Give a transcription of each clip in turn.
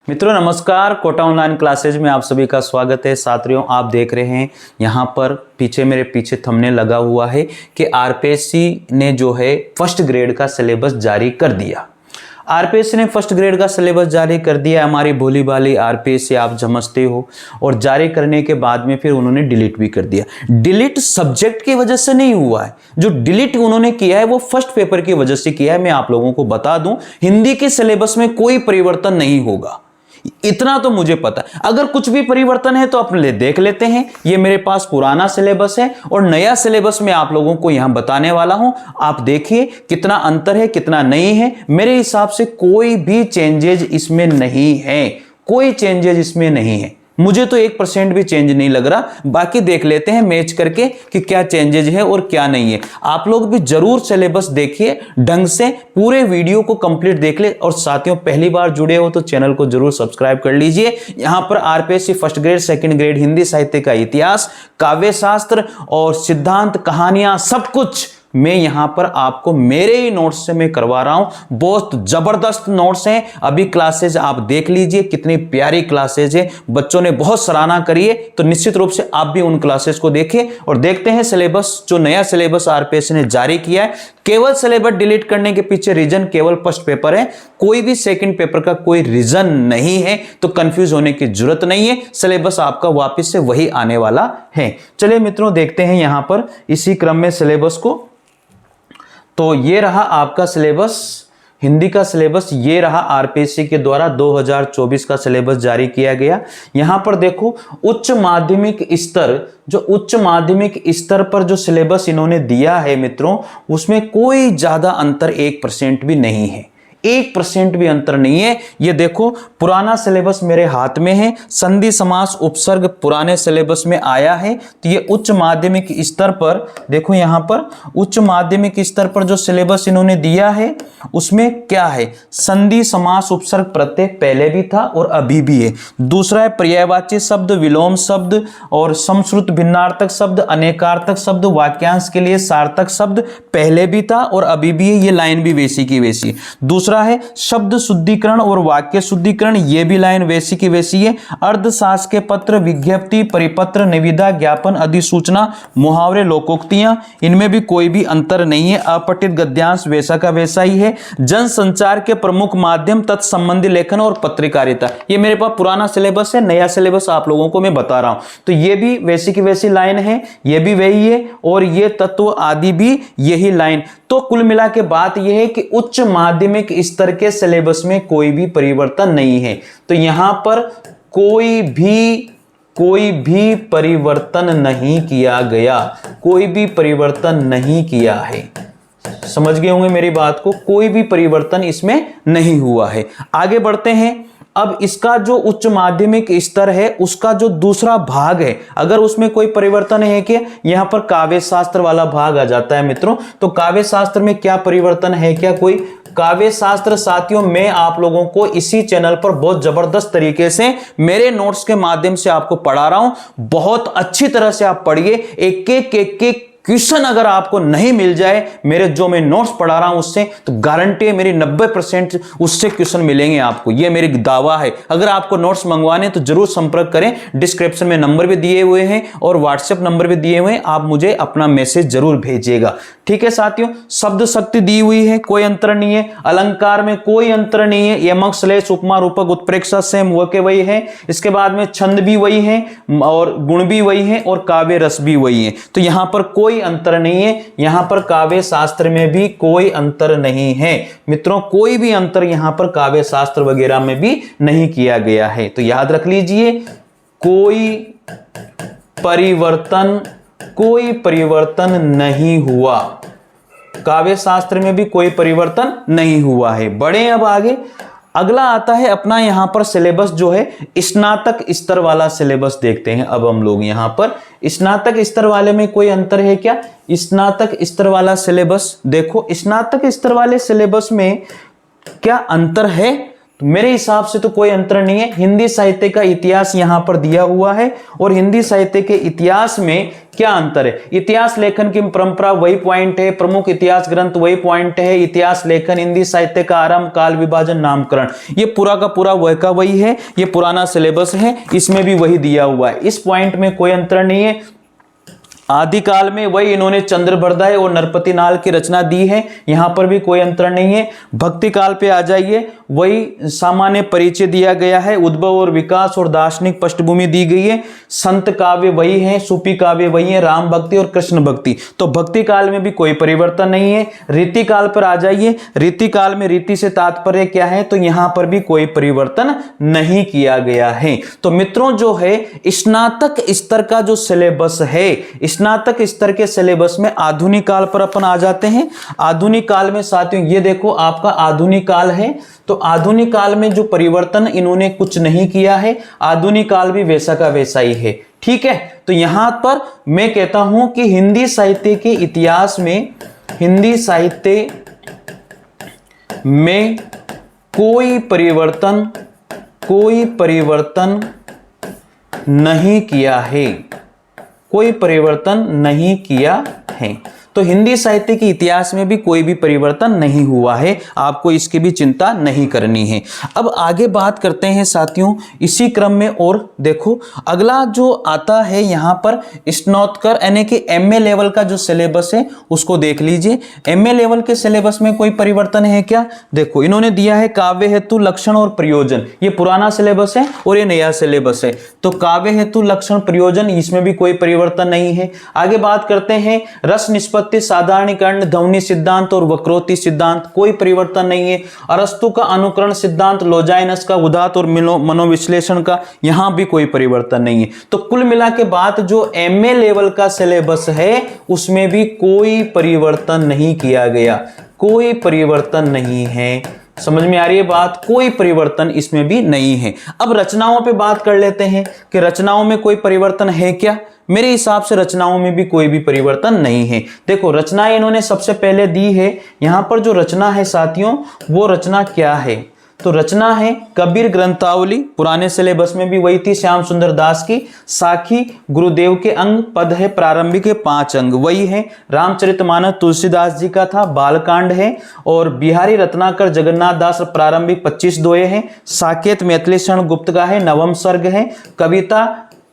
मित्रों नमस्कार, Kota online classes में आप सभी का स्वागत है। साथियों आप देख रहे हैं यहाँ पर पीछे मेरे पीछे थंबनेल लगा हुआ है कि आरपीएससी ने जो है फर्स्ट ग्रेड का सिलेबस जारी कर दिया। आरपीएससी ने फर्स्ट ग्रेड का सिलेबस जारी कर दिया। हमारी भोली भाली आरपीएससी आप समझते हो, और जारी करने के बाद में फिर उन्होंने डिलीट भी कर दिया। डिलीट सब्जेक्ट की वजह से नहीं हुआ है, जो डिलीट उन्होंने किया है वो फर्स्ट पेपर की वजह से किया है। मैं आप लोगों को बता दूं, हिंदी के सिलेबस में कोई परिवर्तन नहीं होगा, इतना तो मुझे पता है। अगर कुछ भी परिवर्तन है तो अपने देख लेते हैं। ये मेरे पास पुराना सिलेबस है और नया सिलेबस मैं आप लोगों को यहां बताने वाला हूं। आप देखिए कितना अंतर है, कितना नहीं है। मेरे हिसाब से कोई भी चेंजेज इसमें नहीं है, कोई चेंजेज इसमें नहीं है। मुझे तो 1% भी चेंज नहीं लग रहा। बाकी देख लेते हैं मैच करके कि क्या चेंजेज है और क्या नहीं है। आप लोग भी जरूर सिलेबस देखिए ढंग से, पूरे वीडियो को कंप्लीट देख ले। और साथियों पहली बार जुड़े हो तो चैनल को जरूर सब्सक्राइब कर लीजिए। यहां पर RPSC first grade, second grade, Hindi साहित्य का इतिहास, काव्य शास्त्र और सिद्धांत, कहानियां, सब कुछ मैं यहां पर आपको मेरे ही नोट्स से मैं करवा रहा हूं। बहुत जबरदस्त नोट्स हैं। अभी क्लासेज आप देख लीजिए, कितनी प्यारी क्लासेज है, बच्चों ने बहुत सराहना करी है। तो निश्चित रूप से आप भी उन क्लासेज को देखिए और देखते हैं सिलेबस, जो नया सिलेबस आरपीएससी ने जारी किया है। केवल सिलेबस डिलीट करने के पीछे रीजन केवल फर्स्ट पेपर है, कोई भी सेकंड पेपर का कोई रीजन नहीं है। तो कंफ्यूज होने की जरूरत नहीं है, सिलेबस आपका वापस से वही आने वाला है। चलिए मित्रों देखते हैं यहां पर इसी क्रम में सिलेबस को। तो ये रहा आपका सिलेबस, हिंदी का सिलेबस। ये रहा आरपीएससी के द्वारा 2024 का सिलेबस जारी किया गया। यहां पर देखो उच्च माध्यमिक स्तर, जो उच्च माध्यमिक स्तर पर जो सिलेबस इन्होंने दिया है मित्रों, उसमें कोई ज्यादा अंतर 1% भी नहीं है, 1% भी अंतर नहीं है। ये देखो पुराना सिलेबस मेरे हाथ में है, संधि समास उपसर्ग पुराने सिलेबस में आया है। तो ये उच्च माध्यमिक स्तर पर देखो, यहां पर उच्च माध्यमिक स्तर पर जो सिलेबस इन्होंने दिया है उसमें क्या है, संधि समास उपसर्ग प्रत्यय पहले भी था और अभी भी है। दूसरा है पर्यायवाची शब्द, विलोम शब्द और समश्रुत भिन्नार्थक शब्द, अनेकार्थक शब्द, वाक्यांश के लिए सार्थक शब्द पहले भी था और अभी भी है। ये लाइन भी वैसी की वैसी। दूसरा है शब्द शुद्धिकरण और वाक्य शुद्धिकरण, ये भी लाइन वैसी की वैसी है। अर्धशासकीय पत्र, विज्ञप्ति, परिपत्र, निविदा, ज्ञापन, अधिसूचना, मुहावरे, लोकोक्तियां, इनमें भी कोई भी अंतर नहीं है। अपठित गद्यांश वैसा का वैसा ही है। जनसंचार के प्रमुख माध्यम, तत्संबंधी लेखन और पत्रकारिता, ये मेरे पास पुराना सिलेबस है, नया सिलेबस आप लोगों को मैं बता रहा हूं। तो ये भी वैसी की वैसी लाइन है, ये भी वही है और ये तत्व आदि भी यही लाइन। तो कुल मिला के बात यह है कि उच्च माध्यमिक स्तर के सिलेबस में कोई भी परिवर्तन नहीं है। तो यहां पर कोई भी परिवर्तन नहीं किया गया, कोई भी परिवर्तन नहीं किया है। समझ गए होंगे मेरी बात को, कोई भी परिवर्तन इसमें नहीं हुआ है। आगे बढ़ते हैं। अब इसका जो उच्च माध्यमिक स्तर है उसका जो दूसरा भाग है, अगर उसमें कोई परिवर्तन है कि यहां पर काव्य शास्त्र वाला भाग आ जाता है मित्रों। तो काव्य शास्त्र में क्या परिवर्तन है, क्या कोई काव्य शास्त्र? साथियों मैं आप लोगों को इसी चैनल पर बहुत जबरदस्त तरीके से मेरे नोट्स के माध्यम से आपको पढ़ा रहा हूं। बहुत अच्छी तरह से आप पढ़िए। एक क्वेश्चन अगर आपको नहीं मिल जाए मेरे जो मैं नोट्स पढ़ा रहा हूं उससे, तो गारंटी है मेरी 90% उससे क्वेश्चन मिलेंगे आपको, ये मेरी दावा है। अगर आपको नोट्स मंगवाने तो जरूर संपर्क करें, डिस्क्रिप्शन में नंबर भी दिए हुए हैं और व्हाट्सएप नंबर भी दिए हुए हैं, आप मुझे अपना मैसेज जरूर भेजिएगा। ठीक है साथियों, शब्द शक्ति दी हुई है, कोई अंतर नहीं है। अलंकार में कोई अंतर नहीं है, यमक, श्लेष, उपमा, रूपक, उत्प्रेक्षा सेम वो के वही है। इसके बाद में छंद भी वही है और गुण भी वही है और काव्य रस भी वही है। तो यहां पर कोई अंतर नहीं है। यहां पर काव्य शास्त्र में भी कोई अंतर नहीं है मित्रों, कोई भी अंतर यहां पर काव्य शास्त्र वगैरह में भी नहीं किया गया है। तो याद रख लीजिए, कोई परिवर्तन नहीं हुआ, काव्य शास्त्र में भी कोई परिवर्तन नहीं हुआ है। बढ़े अब आगे। अगला आता है अपना यहां पर सिलेबस जो है स्नातक स्तर वाला सिलेबस देखते हैं। अब हम लोग यहां पर स्नातक स्तर वाले में कोई अंतर है क्या? स्नातक स्तर वाला सिलेबस देखो, स्नातक स्तर वाले सिलेबस में क्या अंतर है? तो मेरे हिसाब से तो कोई अंतर नहीं है। हिंदी साहित्य का इतिहास यहां पर दिया हुआ है और हिंदी साहित्य के इतिहास में क्या अंतर है? इतिहास लेखन की परंपरा वही पॉइंट है, प्रमुख इतिहास ग्रंथ वही पॉइंट है, इतिहास लेखन, हिंदी साहित्य का आरंभ, काल विभाजन, नामकरण, ये पूरा का पूरा वह का वही है, ये पुराना सिलेबस है, इसमें भी वही दिया हुआ है, इस पॉइंट में कोई अंतर नहीं है। आदिकाल में वही इन्होंने चंद्रबरदाई और नरपति नाल की रचना दी है, यहां पर भी कोई अंतर नहीं है। भक्ति काल पे आ जाइए, वही सामान्य परिचय दिया गया है, उद्भव और विकास और दार्शनिक पृष्ठभूमि दी गई है। संत काव्य वही है, सूफी काव्य वही है, राम भक्ति और कृष्ण भक्ति, तो भक्ति काल में भी कोई परिवर्तन नहीं है। रीति काल पर आ जाइए, रीति काल में रीति से तात्पर्य क्या है, तो यहां पर भी कोई परिवर्तन नहीं किया गया है। तो मित्रों जो है स्नातक स्तर का जो सिलेबस है, स्नातक स्तर के सिलेबस में आधुनिक काल पर अपन आ जाते हैं। आधुनिक काल में साथियों ये देखो आपका आधुनिक काल है, तो आधुनिक काल में जो परिवर्तन इन्होंने कुछ नहीं किया है, आधुनिक काल भी वैसा का वैसा ही है, ठीक है। तो यहां पर मैं कहता हूं कि हिंदी साहित्य के इतिहास में, हिंदी साहित्य में कोई परिवर्तन नहीं किया है, कोई परिवर्तन नहीं किया है। तो हिंदी साहित्य के इतिहास में भी कोई भी परिवर्तन नहीं हुआ है, आपको इसकी भी चिंता नहीं करनी है। अब आगे बात करते हैं साथियों इसी क्रम में, और देखो अगला जो आता है यहां पर स्नातक यानी कि एमए लेवल का जो सिलेबस है उसको देख लीजिए। एमए लेवल के सिलेबस में कोई परिवर्तन है क्या? देखो इन्होंने दिया है काव्य हेतु, लक्षण और प्रयोजन, ये पुराना सिलेबस है और ये नया सिलेबस है। तो काव्य हेतु, लक्षण, प्रयोजन, इसमें भी कोई परिवर्तन नहीं है। आगे बात करते हैं रस निष्पत्ति, साधारणीकरण, ध्वनि सिद्धांत और वक्रोक्ति सिद्धांत, कोई परिवर्तन नहीं है। अरस्तु का अनुकरण सिद्धांत, लोजाइनस का उदात्त और मनोविश्लेषण का, यहां भी कोई परिवर्तन नहीं है। तो कुल मिला के बात जो एमए लेवल का सिलेबस है उसमें भी कोई परिवर्तन नहीं किया गया, कोई परिवर्तन नहीं है। समझ में आ रही है बात? कोई परिवर्तन इसमें भी नहीं है। अब रचनाओं पे बात कर लेते हैं कि रचनाओं में कोई परिवर्तन है क्या? मेरे हिसाब से रचनाओं में भी कोई भी परिवर्तन नहीं है। देखो रचनाएं इन्होंने सबसे पहले दी है, यहां पर जो रचना है साथियों वो रचना क्या है? तो रचना है कबीर ग्रंथावली, पुराने सिलेबस में भी वही थी, श्याम सुंदर दास की। साखी गुरुदेव के अंग, पद है प्रारंभिक के 5 अंग वही है। रामचरितमानस तुलसीदास जी का था, बालकांड है। और बिहारी रत्नाकर जगन्नाथ दास प्रारंभिक 25 दोहे हैं। साकेत मैथिली शरण गुप्त का है, नवम सर्ग है। कविता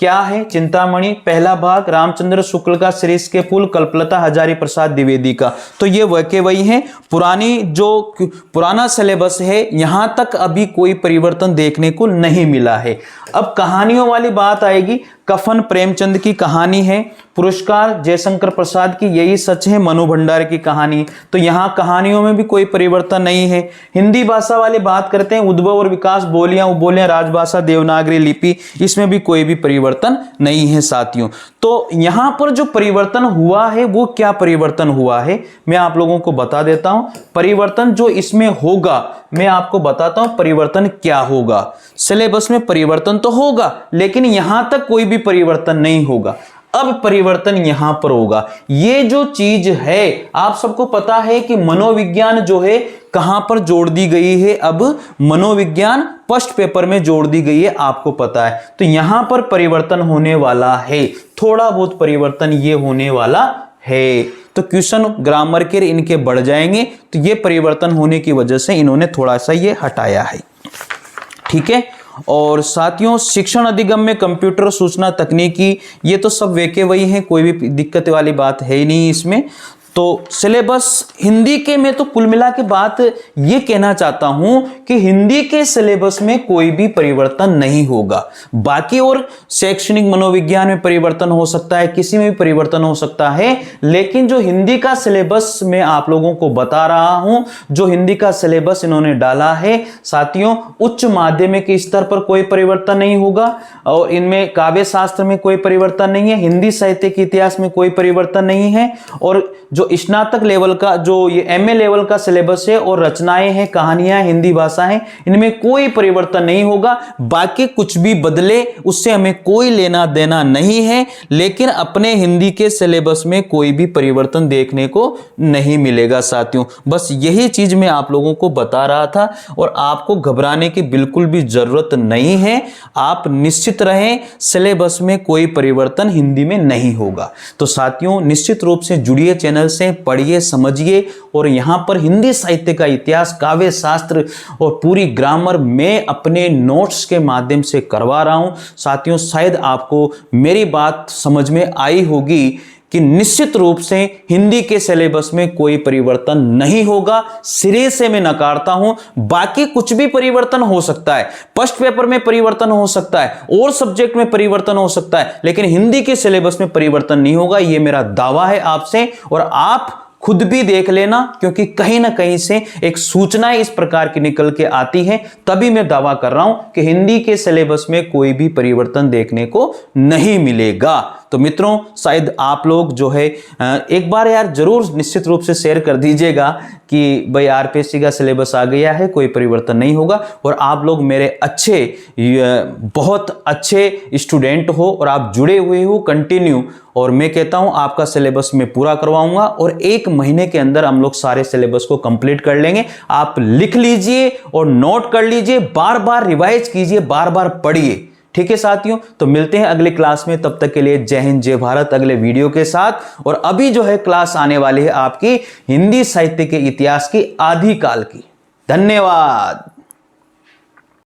क्या है? चिंतामणि पहला भाग, रामचंद्र शुक्ल का शीर्ष के फूल, कल्पलता हजारी प्रसाद द्विवेदी का। तो ये वही है, पुराना सिलेबस है, यहां तक अभी कोई परिवर्तन देखने को नहीं मिला है। अब कहानियों वाली बात आएगी। कफन प्रेमचंद की कहानी है, पुरस्कार जयशंकर प्रसाद की यही सच है, मनु भंडार की कहानी। तो यहां कहानियों में भी कोई परिवर्तन नहीं है। हिंदी भाषा वाली बात करते हैं, उद्भव और विकास, बोलियां उपबोलियां, राजभाषा, देवनागरी लिपि, इसमें भी कोई भी परिवर्तन नहीं है साथियों। तो यहां पर जो परिवर्तन हुआ है वो क्या परिवर्तन हुआ है मैं आप लोगों को बता देता हूं। परिवर्तन जो इसमें होगा मैं आपको बताता हूं परिवर्तन क्या होगा। सिलेबस में परिवर्तन तो होगा लेकिन यहां तक कोई भी परिवर्तन नहीं होगा। अब परिवर्तन यहां पर होगा। ये जो चीज है आप सबको पता है कि मनोविज्ञान जो है कहां पर जोड़ दी गई है, अब मनोविज्ञान फर्स्ट पेपर में जोड़ दी गई है, आपको पता है। तो यहां पर परिवर्तन होने वाला है, थोड़ा बहुत परिवर्तन ये होने वाला है। तो क्वेश्चन ग्रामर के इनके बढ़ जाएंगे, तो ये परिवर्तन होने की वजह से इन्होंने थोड़ा सा ये हटाया है, ठीक है। और साथियों शिक्षण अधिगम में कंप्यूटर सूचना तकनीकी ये तो सब वेके वही हैं, कोई भी दिक्कत वाली बात है ही नहीं इसमें। तो सिलेबस हिंदी के में तो कुल मिला के बात ये कहना चाहता हूं कि हिंदी के सिलेबस में कोई भी परिवर्तन नहीं होगा। बाकी और शैक्षणिक मनोविज्ञान में परिवर्तन हो सकता है, किसी में भी परिवर्तन हो सकता है, लेकिन जो हिंदी का सिलेबस मैं आप लोगों को बता रहा हूं, जो हिंदी का सिलेबस इन्होंने डाला है साथियों, उच्च माध्यमिक स्तर पर कोई परिवर्तन नहीं होगा। और इनमें काव्य शास्त्र में कोई परिवर्तन नहीं है, हिंदी साहित्य के इतिहास में कोई परिवर्तन नहीं है। और जो जो स्नातक लेवल का, जो ये एमए लेवल का सिलेबस है और रचनाएं हैं, कहानियां, हिंदी भाषा है, इनमें कोई परिवर्तन नहीं होगा। बाकी कुछ भी बदले उससे हमें कोई लेना देना नहीं है, लेकिन अपने हिंदी के सिलेबस में कोई भी परिवर्तन देखने को नहीं मिलेगा साथियों। बस यही चीज मैं आप लोगों को बता रहा था और आपको घबराने की बिल्कुल भी जरूरत नहीं है। आप निश्चित रहें, सिलेबस में कोई परिवर्तन हिंदी में नहीं होगा। तो साथियों निश्चित रूप से जुड़िए चैनल से, पढ़िए, समझिए और यहां पर हिंदी साहित्य का इतिहास, काव्य शास्त्र और पूरी ग्रामर में अपने नोट्स के माध्यम से करवा रहा हूं। साथियों शायद आपको मेरी बात समझ में आई होगी कि निश्चित रूप से हिंदी के सिलेबस में कोई परिवर्तन नहीं होगा, सिरे से मैं नकारता हूं। बाकी कुछ भी परिवर्तन हो सकता है, फर्स्ट पेपर में परिवर्तन हो सकता है और सब्जेक्ट में परिवर्तन हो सकता है, लेकिन हिंदी के सिलेबस में परिवर्तन नहीं होगा। यह मेरा दावा है आपसे और आप खुद भी देख लेना, क्योंकि कहीं ना कहीं से एक सूचनाएं इस प्रकार की निकल के आती है, तभी मैं दावा कर रहा हूं कि हिंदी के सिलेबस में कोई भी परिवर्तन देखने को नहीं मिलेगा। तो मित्रों शायद आप लोग जो है एक बार यार जरूर निश्चित रूप से शेयर कर दीजिएगा कि भाई आरपीएससी का सिलेबस आ गया है, कोई परिवर्तन नहीं होगा और आप लोग मेरे अच्छे, बहुत अच्छे स्टूडेंट हो और आप जुड़े हुए हो कंटिन्यू, और मैं कहता हूं आपका सिलेबस में पूरा करवाऊंगा और 1 महीने के अंदर हम लोग सारे सिलेबस को कंप्लीट कर लेंगे। आप लिख लीजिए और नोट कर लीजिए, बार बार रिवाइज कीजिए, बार बार पढ़िए। ठीक है साथियों, तो मिलते हैं अगली क्लास में, तब तक के लिए जय हिंद जय भारत अगले वीडियो के साथ। और अभी जो है क्लास आने वाली है आपकी हिंदी साहित्य के इतिहास की आदिकाल की। धन्यवाद।